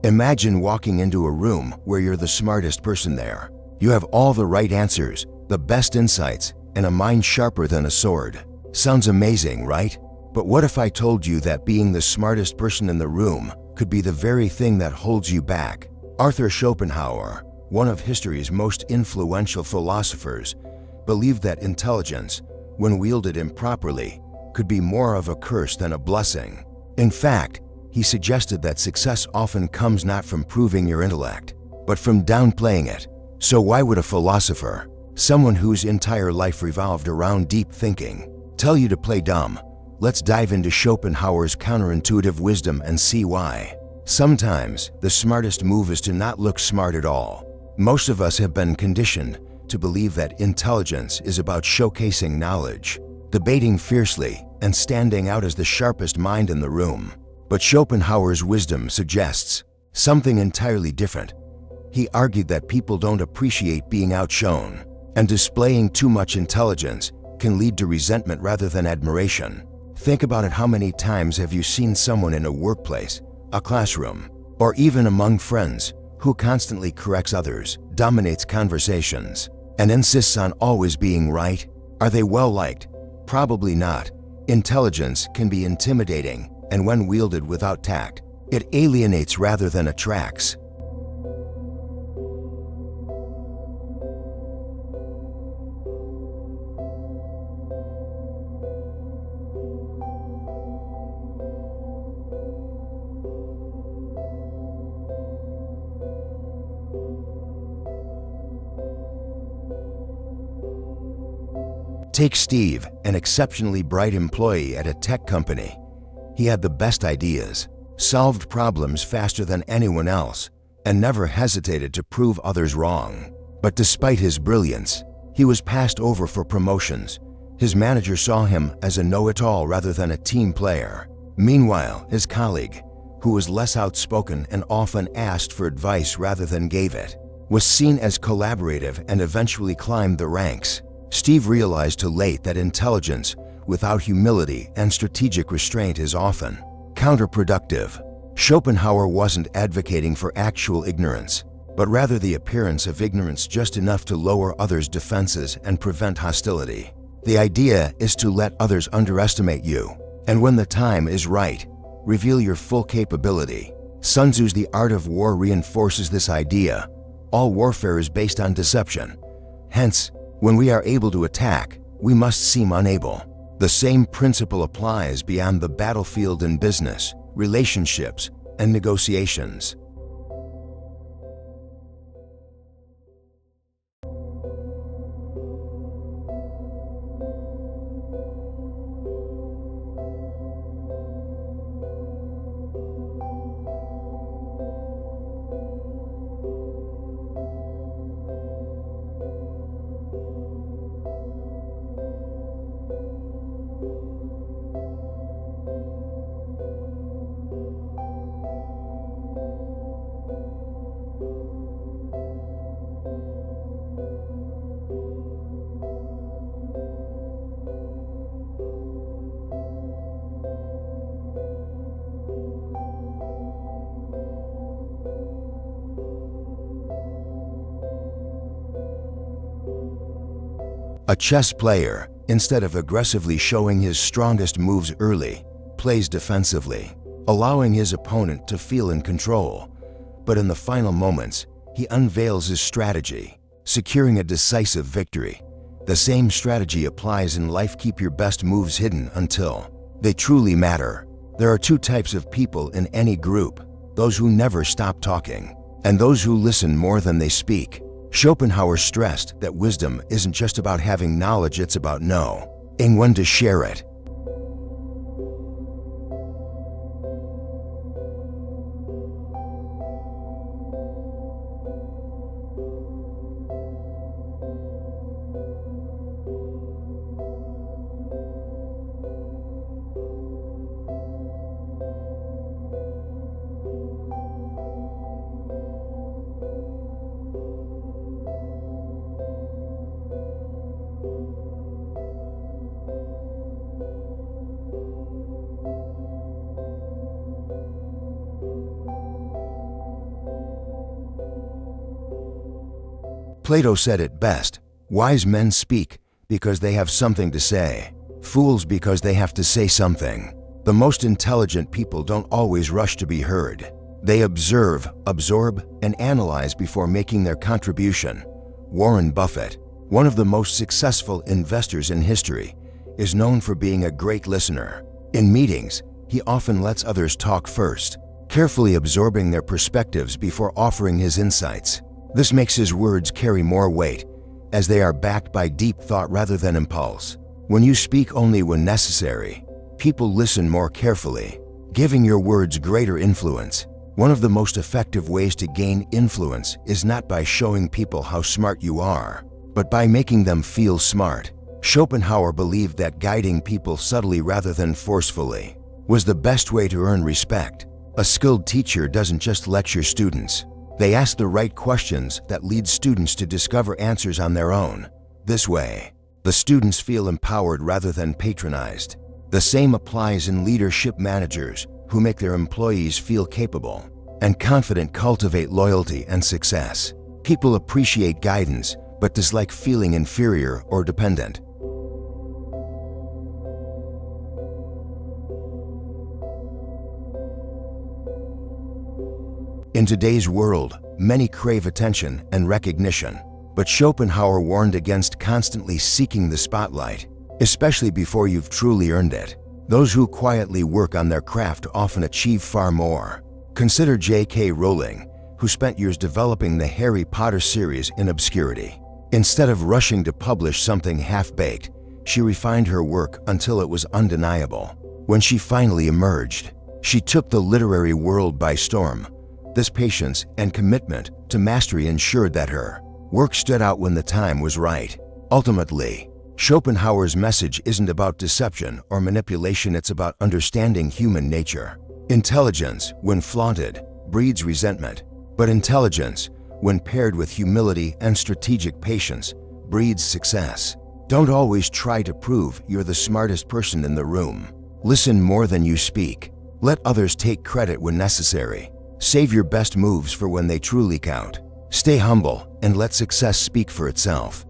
Imagine walking into a room where you're the smartest person there. You have all the right answers, the best insights, and a mind sharper than a sword. Sounds amazing, right? But what if I told you that being the smartest person in the room could be the very thing that holds you back? Arthur Schopenhauer, one of history's most influential philosophers, believed that intelligence, when wielded improperly, could be more of a curse than a blessing. In fact, he suggested that success often comes not from proving your intellect, but from downplaying it. So why would a philosopher, someone whose entire life revolved around deep thinking, tell you to play dumb? Let's dive into Schopenhauer's counterintuitive wisdom and see why. Sometimes, the smartest move is to not look smart at all. Most of us have been conditioned to believe that intelligence is about showcasing knowledge, debating fiercely, and standing out as the sharpest mind in the room. But Schopenhauer's wisdom suggests something entirely different. He argued that people don't appreciate being outshone, and displaying too much intelligence can lead to resentment rather than admiration. Think about it. How many times have you seen someone in a workplace, a classroom, or even among friends who constantly corrects others, dominates conversations, and insists on always being right? Are they well liked? Probably not. Intelligence can be intimidating, and when wielded without tact, it alienates rather than attracts. Take Steve, an exceptionally bright employee at a tech company. He had the best ideas, solved problems faster than anyone else, and never hesitated to prove others wrong. But despite his brilliance, he was passed over for promotions. His manager saw him as a know-it-all rather than a team player. Meanwhile, his colleague, who was less outspoken and often asked for advice rather than gave it, was seen as collaborative and eventually climbed the ranks. Steve realized too late that intelligence without humility and strategic restraint is often counterproductive. Schopenhauer wasn't advocating for actual ignorance, but rather the appearance of ignorance just enough to lower others' defenses and prevent hostility. The idea is to let others underestimate you, and when the time is right, reveal your full capability. Sun Tzu's The Art of War reinforces this idea. All warfare is based on deception. Hence, when we are able to attack, we must seem unable. The same principle applies beyond the battlefield in business, relationships, and negotiations. A chess player, instead of aggressively showing his strongest moves early, plays defensively, allowing his opponent to feel in control. But in the final moments, he unveils his strategy, securing a decisive victory. The same strategy applies in life. Keep your best moves hidden until they truly matter. There are two types of people in any group: those who never stop talking, and those who listen more than they speak. Schopenhauer stressed that wisdom isn't just about having knowledge, it's about knowing when to share it. Plato said it best, "Wise men speak because they have something to say. Fools because they have to say something." The most intelligent people don't always rush to be heard. They observe, absorb, and analyze before making their contribution. Warren Buffett, one of the most successful investors in history, is known for being a great listener. In meetings, he often lets others talk first, carefully absorbing their perspectives before offering his insights. This makes his words carry more weight, as they are backed by deep thought rather than impulse. When you speak only when necessary, people listen more carefully, giving your words greater influence. One of the most effective ways to gain influence is not by showing people how smart you are, but by making them feel smart. Schopenhauer believed that guiding people subtly rather than forcefully was the best way to earn respect. A skilled teacher doesn't just lecture students. They ask the right questions that lead students to discover answers on their own. This way, the students feel empowered rather than patronized. The same applies in leadership. Managers who make their employees feel capable and confident cultivate loyalty and success. People appreciate guidance but dislike feeling inferior or dependent. In today's world, many crave attention and recognition, but Schopenhauer warned against constantly seeking the spotlight, especially before you've truly earned it. Those who quietly work on their craft often achieve far more. Consider J.K. Rowling, who spent years developing the Harry Potter series in obscurity. Instead of rushing to publish something half-baked, she refined her work until it was undeniable. When she finally emerged, she took the literary world by storm. This patience and commitment to mastery ensured that her work stood out when the time was right. Ultimately, Schopenhauer's message isn't about deception or manipulation, it's about understanding human nature. Intelligence, when flaunted, breeds resentment, but intelligence, when paired with humility and strategic patience, breeds success. Don't always try to prove you're the smartest person in the room. Listen more than you speak. Let others take credit when necessary. Save your best moves for when they truly count. Stay humble and let success speak for itself.